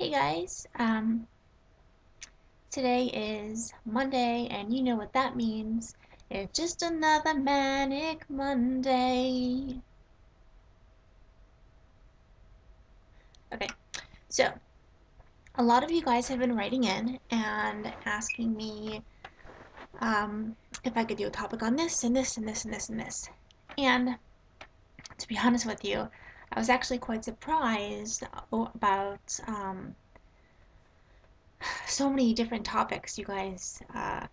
Hey guys, today is Monday, and you know what that means. It's just another manic Monday. Okay, so a lot of you guys have been writing in and asking me if I could do a topic on this and this and this and this and this. And to be honest with you, I was actually quite surprised about so many different topics you guys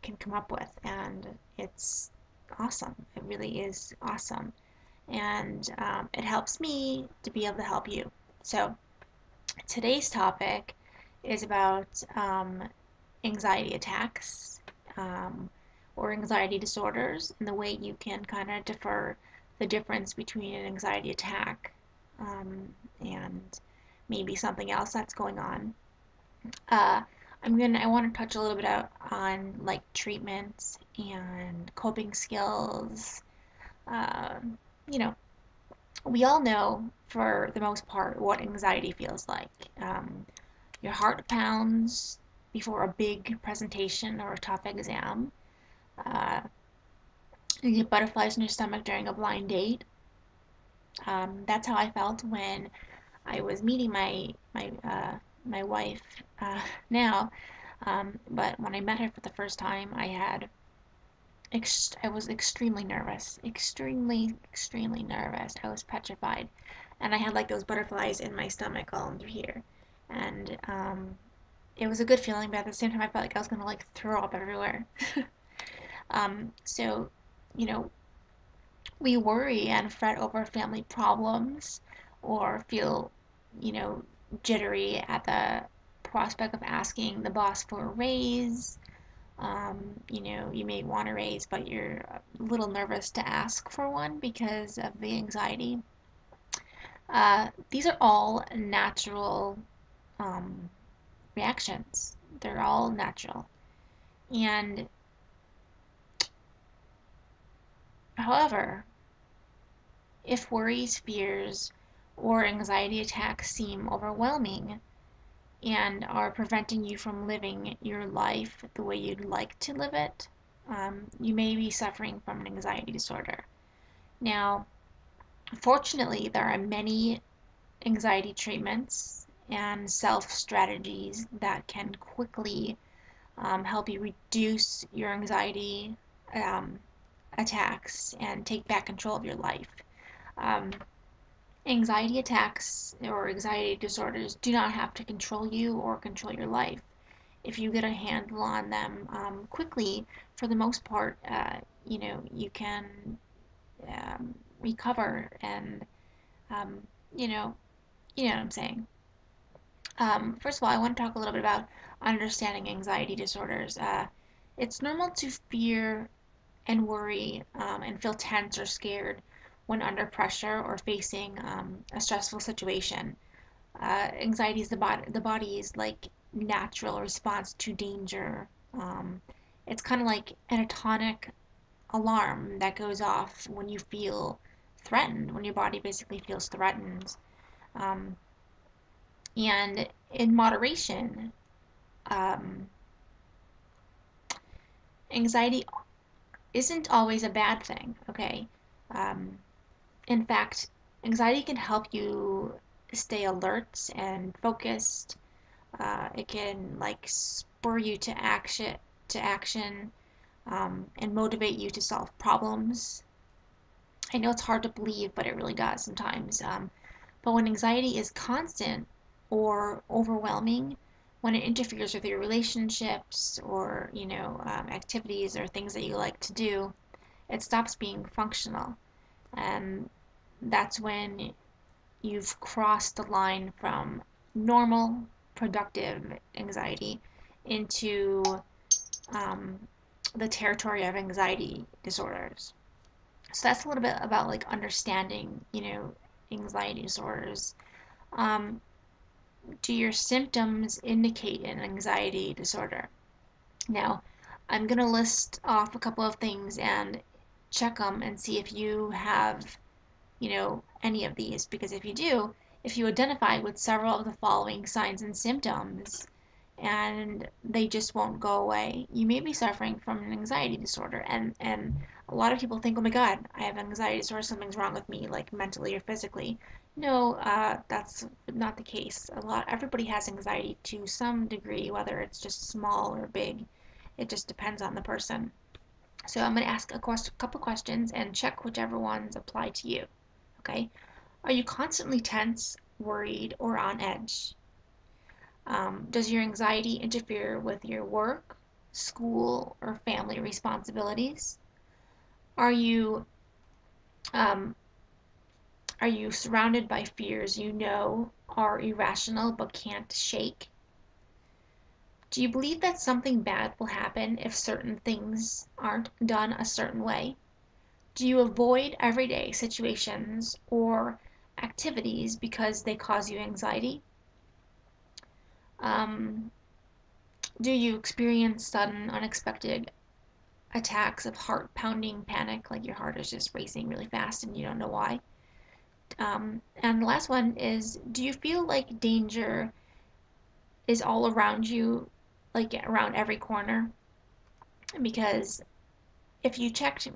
can come up with, and it's awesome. It really is awesome, and it helps me to be able to help you. So today's topic is about anxiety attacks or anxiety disorders, and the way you can kind of defer the difference between an anxiety attack and maybe something else that's going on. uh, I want to touch a little bit on like treatments and coping skills. Um, you know, we all know for the most part what anxiety feels like. Your heart pounds before a big presentation or a tough exam. Uh, you get butterflies in your stomach during a blind date. That's how I felt when I was meeting my wife now. But when I met her for the first time, I was extremely nervous, extremely nervous. I was petrified, and I had like those butterflies in my stomach all under here, and it was a good feeling, but at the same time, I felt like I was gonna like throw up everywhere. So, you know, we worry and fret over family problems, or feel, you know, jittery at the prospect of asking the boss for a raise. You may want a raise, but you're a little nervous to ask for one because of the anxiety. These are all natural um, reactions. They're all natural. And however, if worries, fears, or anxiety attacks seem overwhelming and are preventing you from living your life the way you'd like to live it, you may be suffering from an anxiety disorder. Now, fortunately, there are many anxiety treatments and self strategies that can quickly help you reduce your anxiety um, attacks and take back control of your life. Um, Anxiety attacks or anxiety disorders do not have to control you or control your life. If you get a handle on them quickly, for the most part, you can recover and um, you know, you know what I'm saying. First of all, I want to talk a little bit about understanding anxiety disorders. It's normal to fear and worry and feel tense or scared when under pressure or facing a stressful situation. Anxiety is the body's like natural response to danger. It's kind of like an atonic alarm that goes off when you feel threatened, when your body basically feels threatened. Um, and in moderation, um, anxiety isn't always a bad thing, okay? Um, in fact, anxiety can help you stay alert and focused. It can like spur you to action, and motivate you to solve problems. I know it's hard to believe, but it really does sometimes. But when anxiety is constant or overwhelming, when it interferes with your relationships or activities or things that you like to do, it stops being functional, and that's when you've crossed the line from normal, productive anxiety into um, the territory of anxiety disorders. So that's a little bit about like understanding, anxiety disorders. Um, do your symptoms indicate an anxiety disorder? Now, I'm going to list off a couple of things and check them and see if you have any of these, because if you do, if you identify with several of the following signs and symptoms and they just won't go away, you may be suffering from an anxiety disorder. And a lot of people think, oh my God, I have anxiety disorder, something's wrong with me, like mentally or physically. No, that's not the case. Everybody has anxiety to some degree, whether it's just small or big. It just depends on the person. So I'm going to ask a couple questions and check whichever ones apply to you. Okay? Are you constantly tense, worried, or on edge? Does your anxiety interfere with your work, school, or family responsibilities? Are you um, are you surrounded by fears you know are irrational but can't shake? Do you believe that something bad will happen if certain things aren't done a certain way? Do you avoid everyday situations or activities because they cause you anxiety? Um, do you experience sudden, unexpected attacks of heart pounding panic, like your heart is just racing really fast and you don't know why? And the last one is, do you feel like danger is all around you, like around every corner? Because if you checked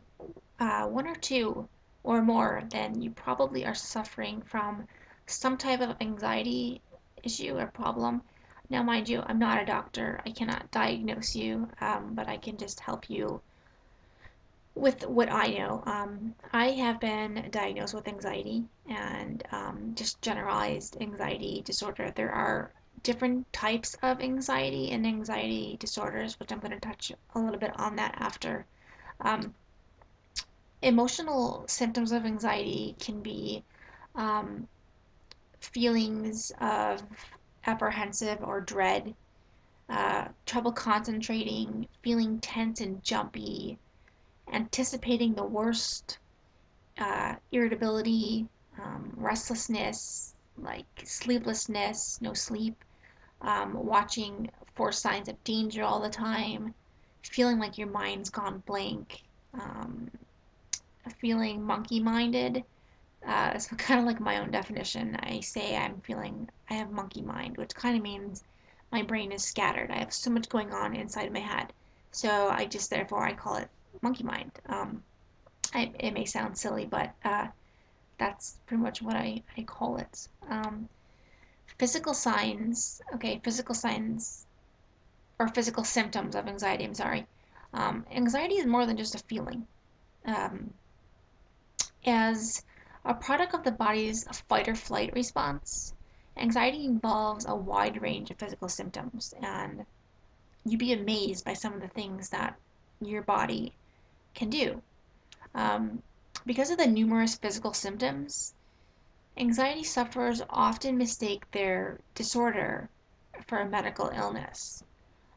one or two or more, then you probably are suffering from some type of anxiety issue or problem. Now, mind you, I'm not a doctor. I cannot diagnose you, but I can just help you with what I know. I have been diagnosed with anxiety and just generalized anxiety disorder. There are different types of anxiety and anxiety disorders, which I'm going to touch a little bit on that after. Um, Emotional symptoms of anxiety can be um, feelings of apprehensive or dread, trouble concentrating, feeling tense and jumpy, anticipating the worst, irritability, restlessness, like sleeplessness, no sleep, watching for signs of danger all the time, feeling like your mind's gone blank, um, feeling monkey minded. It's kind of like my own definition. I say I have monkey mind, which kind of means my brain is scattered. I have so much going on inside of my head. So therefore, I call it monkey mind. It may sound silly, but that's pretty much what I call it. Physical signs, okay, physical signs or physical symptoms of anxiety, I'm sorry. Anxiety is more than just a feeling. Um, As a product of the body's fight or flight response, anxiety involves a wide range of physical symptoms, and you'd be amazed by some of the things that your body can do. Um, because of the numerous physical symptoms, anxiety sufferers often mistake their disorder for a medical illness.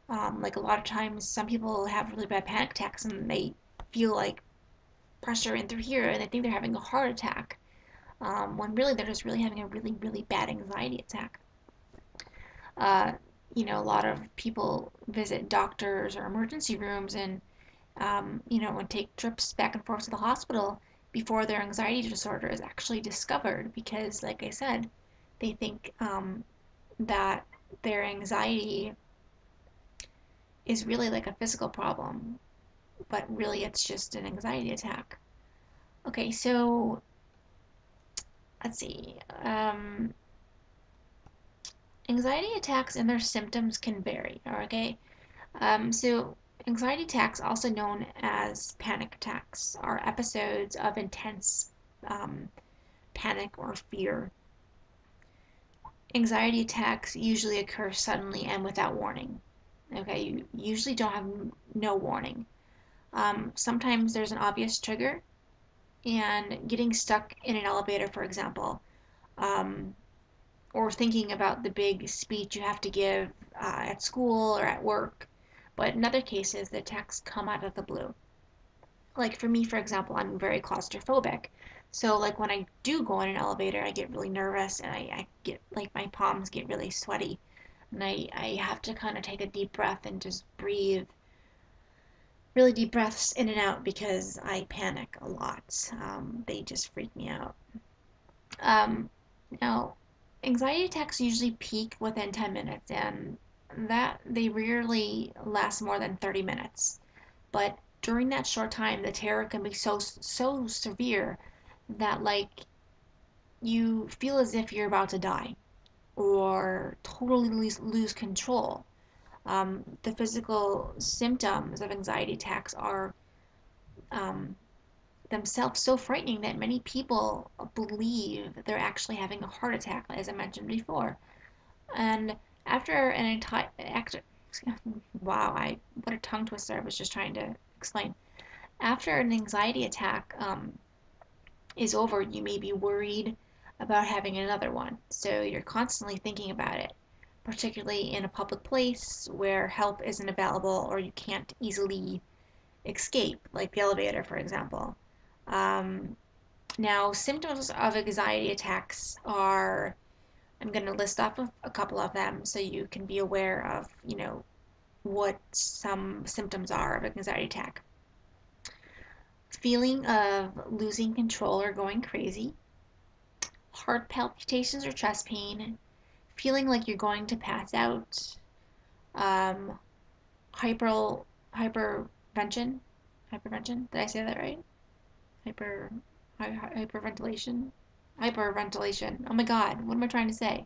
Like a lot of times, some people have really bad panic attacks and they feel like pressure in through here and they think they're having a heart attack, when really they're just really having a really, really bad anxiety attack. Uh, a lot of people visit doctors or emergency rooms and, and take trips back and forth to the hospital before their anxiety disorder is actually discovered because, like I said, they think that their anxiety is really like a physical problem, but really it's just an anxiety attack. Okay, so let's see. Anxiety attacks and their symptoms can vary, okay? So, anxiety attacks, also known as panic attacks, are episodes of intense um, panic or fear. Anxiety attacks usually occur suddenly and without warning. Okay, you usually don't have no warning. Sometimes there's an obvious trigger, and getting stuck in an elevator, for example, um, or thinking about the big speech you have to give at school or at work. But in other cases, the attacks come out of the blue. Like for me, for example, I'm very claustrophobic. So like when I do go in an elevator, I get really nervous and I get like my palms get really sweaty. And I have to kind of take a deep breath and just breathe really deep breaths in and out because I panic a lot. They just freak me out. Um, Now, Anxiety attacks usually peak within 10 minutes, and that they rarely last more than 30 minutes. But during that short time, the terror can be so severe that like you feel as if you're about to die or totally lose control. The physical symptoms of anxiety attacks are um, themselves so frightening that many people believe they're actually having a heart attack, as I mentioned before. And after an entire wow, I what a tongue twister! I was just trying to explain. After an anxiety attack is over, you may be worried about having another one, so you're constantly thinking about it, particularly in a public place where help isn't available or you can't easily escape, like the elevator, for example. Um, Now, symptoms of anxiety attacks are, I'm going to list off a couple of them so you can be aware of, what some symptoms are of an anxiety attack. Feeling of losing control or going crazy, heart palpitations or chest pain, feeling like you're going to pass out, um, hyper hypervention, hypervention. Did I say that right? Hyper hyperventilation, hyperventilation. Oh my God, what am I trying to say?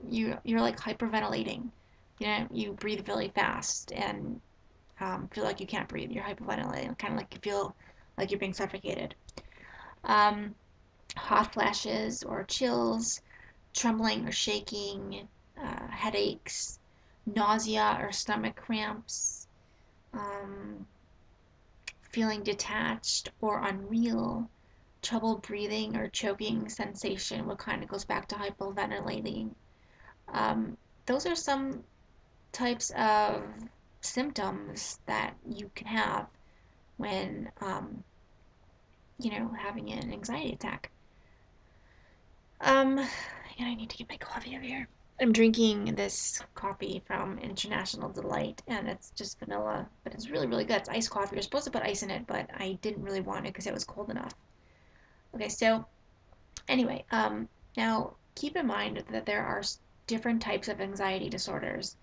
You're like hyperventilating. You breathe really fast and feel like you can't breathe. You're hyperventilating, kind of like you feel like you're being suffocated. Um, Hot flashes or chills, trembling or shaking, headaches, nausea or stomach cramps, um, feeling detached or unreal, trouble breathing or choking sensation, what kind of goes back to hyperventilating. Um, those are some types of symptoms that you can have when, having an anxiety attack. And I need to get my coffee over here. I'm drinking this coffee from International Delight, and it's just vanilla, but it's really, really good. It's iced coffee. You're supposed to put ice in it, but I didn't really want it because it was cold enough. Okay, so anyway, now keep in mind that there are different types of anxiety disorders.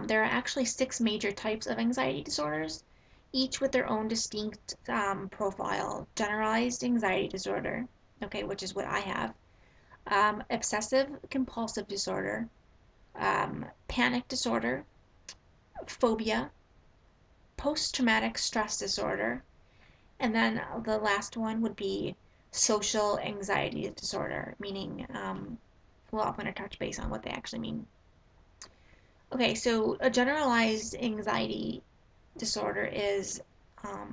There are actually six major types of anxiety disorders, each with their own distinct profile. Generalized anxiety disorder, okay, which is what I have. Obsessive compulsive disorder, panic disorder, phobia, post traumatic stress disorder, and then the last one would be social anxiety disorder, meaning, well, I'm going to touch base on what they actually mean. Okay, so a generalized anxiety disorder is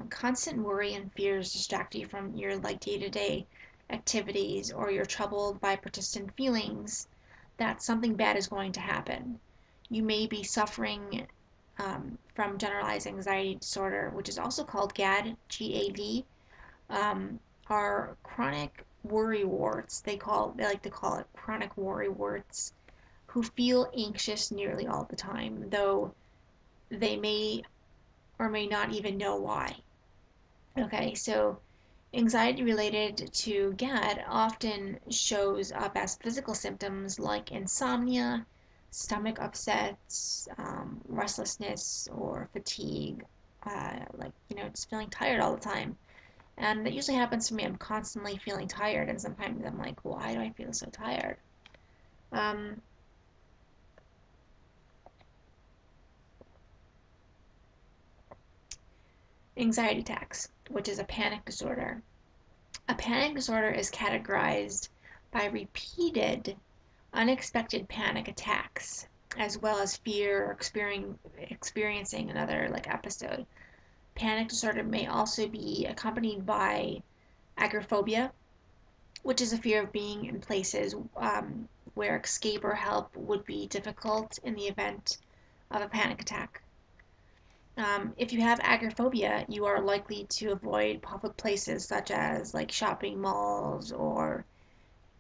constant worry and fears distract you from your like day-to-day activities, or you're troubled by persistent feelings that something bad is going to happen. You may be suffering from generalized anxiety disorder, which is also called GAD, GAD, are chronic worry warts. They like to call it chronic worry warts, who feel anxious nearly all the time, though they may or may not even know why. Okay, so anxiety related to GAD often shows up as physical symptoms like insomnia, stomach upsets, restlessness, or fatigue, just feeling tired all the time. And that usually happens to me. I'm constantly feeling tired, and sometimes I'm like, why do I feel so tired? Um, Anxiety attacks, which is a panic disorder. A panic disorder is categorized by repeated, unexpected panic attacks, as well as fear or experiencing another like episode. Panic disorder may also be accompanied by agoraphobia, which is a fear of being in places where escape or help would be difficult in the event of a panic attack. If you have agoraphobia, you are likely to avoid public places such as like shopping malls or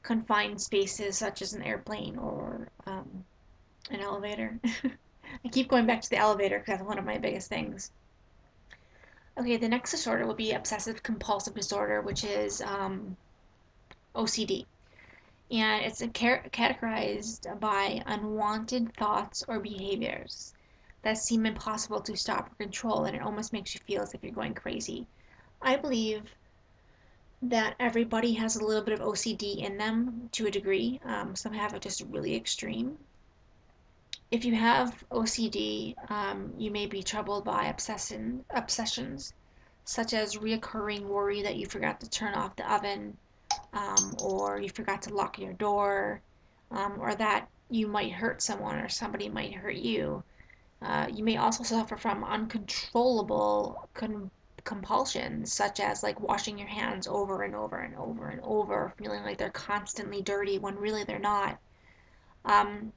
confined spaces such as an airplane or an elevator. I keep going back to the elevator because that's one of my biggest things. Okay, the next disorder will be obsessive compulsive disorder, which is OCD. And it's categorized by unwanted thoughts or behaviors that seem impossible to stop or control, and it almost makes you feel as if you're going crazy. I believe that everybody has a little bit of OCD in them to a degree. Some have it just really extreme. If you have OCD, you may be troubled by obsessions, such as reoccurring worry that you forgot to turn off the oven, or you forgot to lock your door, or that you might hurt someone or somebody might hurt you. You may also suffer from uncontrollable compulsions, such as like washing your hands over and over and over and over, feeling like they're constantly dirty when really they're not. Um,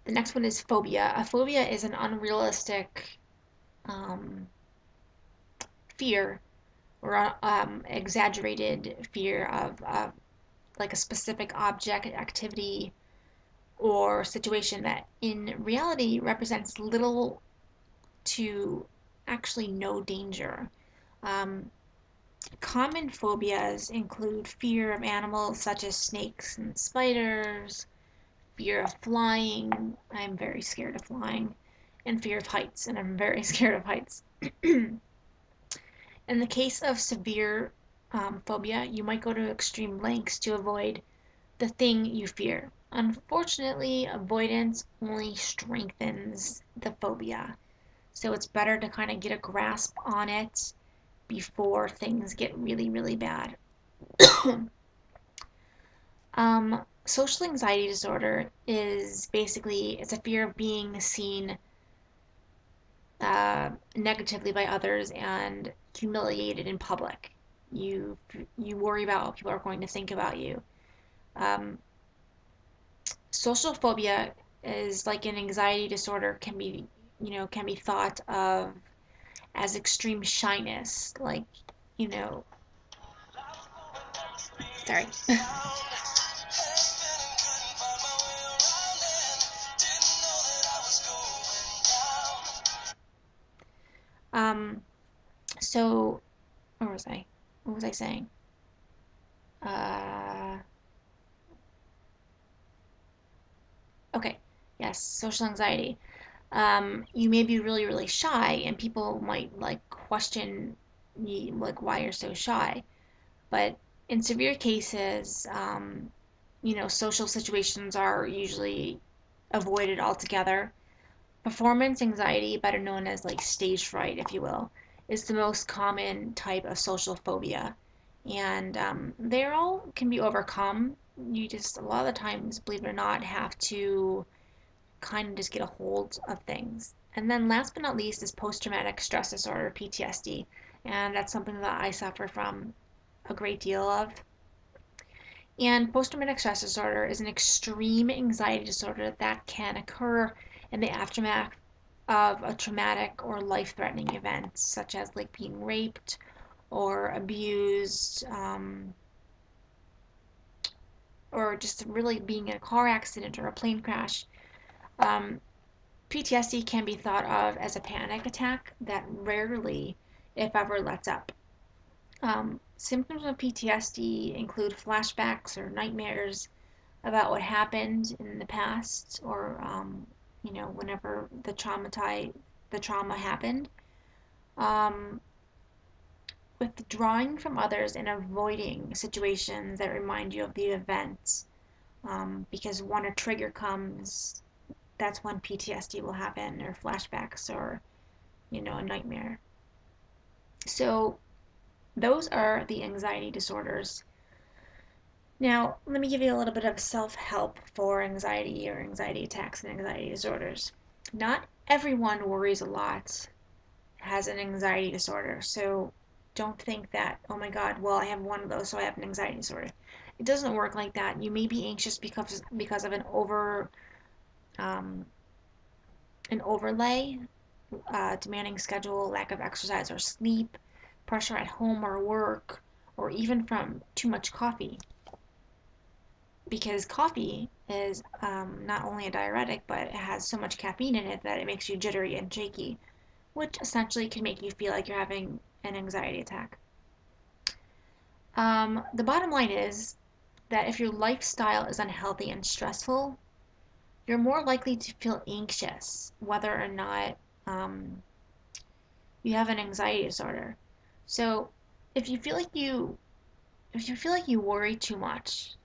the next one is phobia. A phobia is an unrealistic um, fear or exaggerated fear of like a specific object, activity, or situation that in reality represents little to actually no danger. Um, Common phobias include fear of animals such as snakes and spiders, fear of flying, I'm very scared of flying, and fear of heights, and I'm very scared of heights. In the case of severe phobia, you might go to extreme lengths to avoid the thing you fear. Unfortunately, avoidance only strengthens the phobia. So it's better to kind of get a grasp on it before things get really, really bad. Social anxiety disorder is basically it's a fear of being seen negatively by others and humiliated in public. You you worry about what people are going to think about you. Um, Social phobia is like an anxiety disorder can be can be thought of as extreme shyness, like you know sorry. um so where was I? What was I saying? uh okay, yes, social anxiety. You may be really, really shy, and people might like question you, like why you're so shy. But in severe cases, social situations are usually avoided altogether. Performance anxiety, better known as like stage fright, if you will, is the most common type of social phobia. And they all can be overcome. You just, a lot of the times, believe it or not, have to kind of just get a hold of things. And then last but not least is post-traumatic stress disorder, PTSD. And that's something that I suffer from a great deal of. And post-traumatic stress disorder is an extreme anxiety disorder that can occur in the aftermath of a traumatic or life-threatening event, such as like being raped or abused, or just really being in a car accident or a plane crash. Um, PTSD can be thought of as a panic attack that rarely, if ever, lets up. Symptoms of PTSD include flashbacks or nightmares about what happened in the past, or whenever the trauma happened. Um, Withdrawing from others and avoiding situations that remind you of the event, because when a trigger comes, that's when PTSD will happen, or flashbacks, or a nightmare. So those are the anxiety disorders. Now, let me give you a little bit of self-help for anxiety or anxiety attacks and anxiety disorders. Not everyone worries a lot, has an anxiety disorder. So don't think that, oh my God, well, I have one of those, so I have an anxiety disorder. It doesn't work like that. You may be anxious because of um, an overlay, demanding schedule, lack of exercise or sleep, pressure at home or work, or even from too much coffee. Because coffee is not only a diuretic, but it has so much caffeine in it that it makes you jittery and shaky, which essentially can make you feel like you're having an anxiety attack. The bottom line is that if your lifestyle is unhealthy and stressful, you're more likely to feel anxious, whether or not um, you have an anxiety disorder. So if you feel like you if you feel like you worry too much,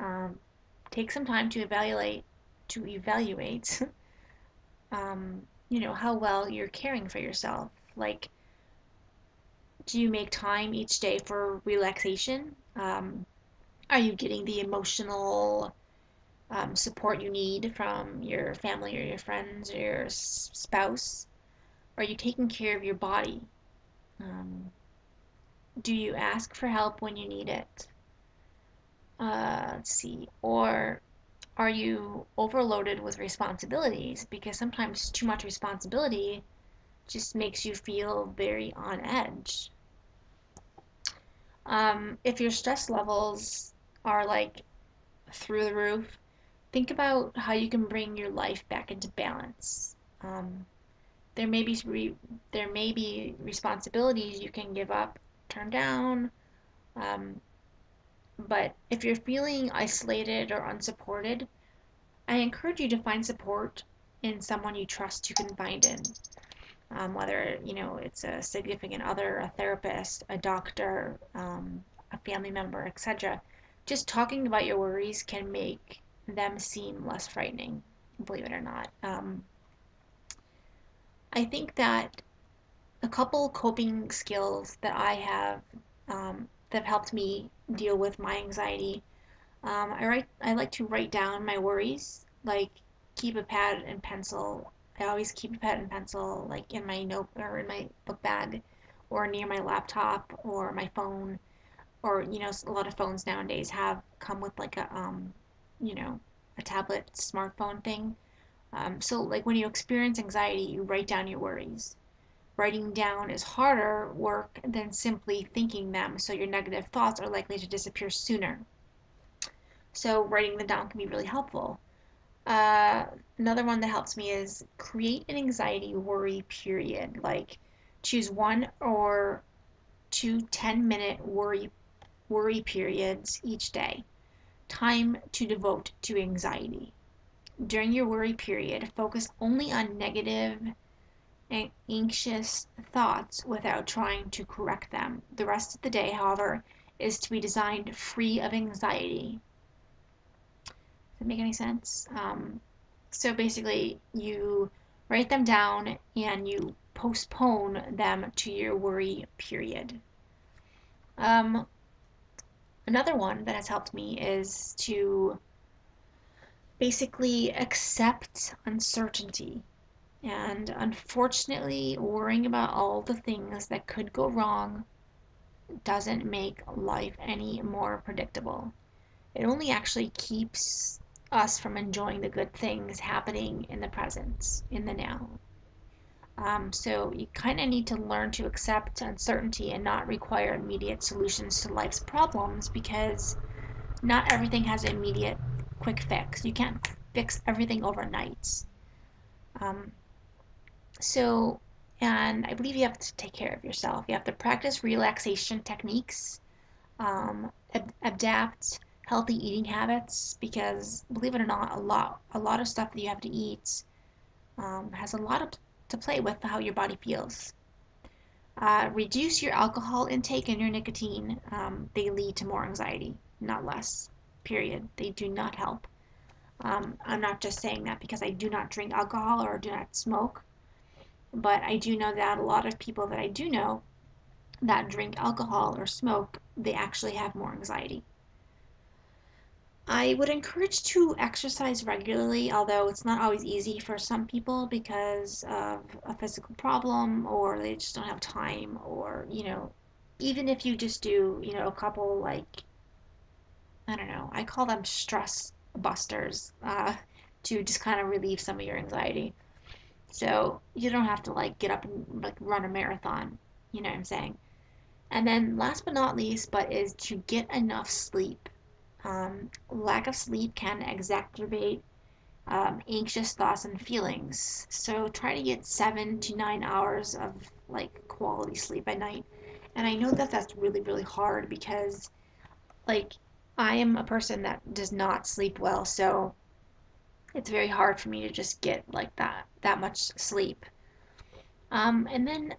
take some time to evaluate how well you're caring for yourself. Like, do you make time each day for relaxation? Are you getting the emotional support you need from your family or your friends or your spouse? Are you taking care of your body? Um, do you ask for help when you need it? Let's see. Or are you overloaded with responsibilities? Because sometimes too much responsibility just makes you feel very on edge. If your stress levels are like through the roof, think about how you can bring your life back into balance. Um, there may be there may be responsibilities you can give up, turn down, um, but if you're feeling isolated or unsupported, I encourage you to find support in someone you trust you can find in. Whether it's a significant other, a therapist, a doctor, a family member, etc. Just talking about your worries can make them seem less frightening, believe it or not. I think that a couple coping skills that I have that have helped me deal with my anxiety. I like to write down my worries, like keep a pad and pencil. I always keep a pad and pencil like in my note or in my book bag or near my laptop or my phone, or a lot of phones nowadays have come with like you know a tablet smartphone thing. So like when you experience anxiety, you write down your worries. Writing down is harder work than simply thinking them, so your negative thoughts are likely to disappear sooner. So writing them down can be really helpful. Uh, Another one that helps me is create an anxiety worry period. Like choose one or two 10-minute worry periods each day. Time to devote to anxiety. During your worry period, focus only on negative and anxious thoughts without trying to correct them. The rest of the day, however, is to be designed free of anxiety. Does that make any sense? So basically, you write them down and you postpone them to your worry period. Um, Another one that has helped me is to basically accept uncertainty. And unfortunately, worrying about all the things that could go wrong doesn't make life any more predictable. It only actually keeps us from enjoying the good things happening in the present, in the now. So you kind of need to learn to accept uncertainty and not require immediate solutions to life's problems, because not everything has an immediate quick fix. You can't fix everything overnight. Um, so, and I believe you have to take care of yourself. You have to practice relaxation techniques, adapt healthy eating habits, because believe it or not, a lot of stuff that you have to eat has a lot to play with how your body feels. Reduce your alcohol intake and your nicotine. They lead to more anxiety, not less. Period. They do not help. I'm not just saying that because I do not drink alcohol or do not smoke, but I do know that a lot of people that I do know that drink alcohol or smoke, they actually have more anxiety. I would encourage to exercise regularly, although it's not always easy for some people because of a physical problem or they just don't have time, or, even if you just do, a couple, like, I don't know, I call them stress busters, to just kind of relieve some of your anxiety. So you don't have to like get up and like run a marathon, you know what I'm saying? And then last but not least, but is to get enough sleep. Lack of sleep can exacerbate anxious thoughts and feelings. So try to get 7 to 9 hours of like quality sleep at night. And I know that that's really, really hard because like I am a person that does not sleep well, so it's very hard for me to just get like that much sleep. And then,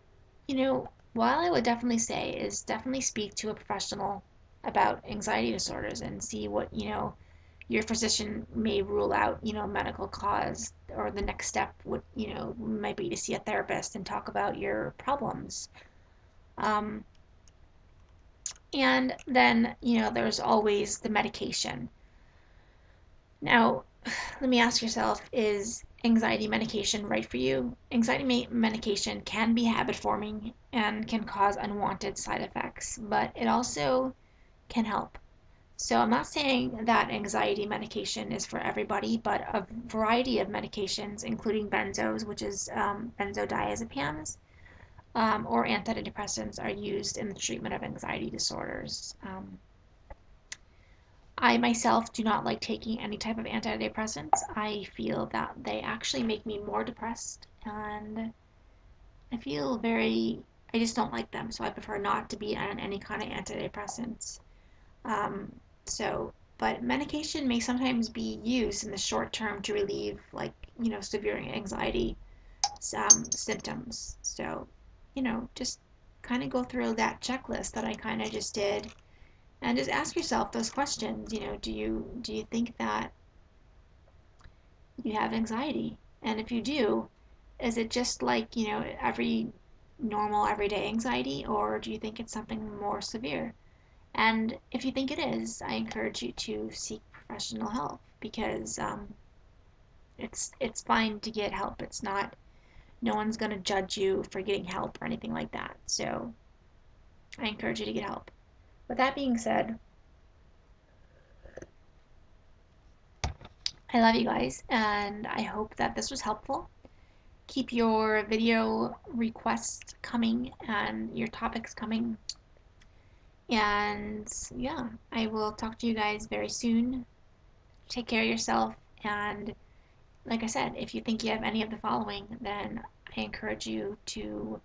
while I would definitely say is definitely speak to a professional about anxiety disorders and see what, your physician may rule out, medical cause, or the next step would, might be to see a therapist and talk about your problems. Um, and then, there's always the medication. Now, let me ask yourself, is anxiety medication right for you? Anxiety medication can be habit forming and can cause unwanted side effects, but it also can help. So I'm not saying that anxiety medication is for everybody, but a variety of medications, including benzos, which is benzodiazepines, or antidepressants, are used in the treatment of anxiety disorders. I myself do not like taking any type of antidepressants. I feel that they actually make me more depressed, and I feel I just don't like them, so I prefer not to be on any kind of antidepressants. Um, but medication may sometimes be used in the short term to relieve, like, severe anxiety symptoms. So, just kind of go through that checklist that I kind of just did and just ask yourself those questions. Do you think that you have anxiety? And if you do, is it just like, every normal everyday anxiety, or do you think it's something more severe? And if you think it is, I encourage you to seek professional help because it's fine to get help. It's not No one's gonna judge you for getting help or anything like that. So I encourage you to get help. With that being said, I love you guys, and I hope that this was helpful. Keep your video requests coming and your topics coming. And yeah, I will talk to you guys very soon. Take care of yourself. And like I said, if you think you have any of the following, then I encourage you to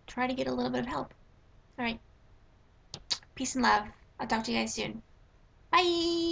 try to get a little bit of help. All right. Peace and love. I'll talk to you guys soon. Bye.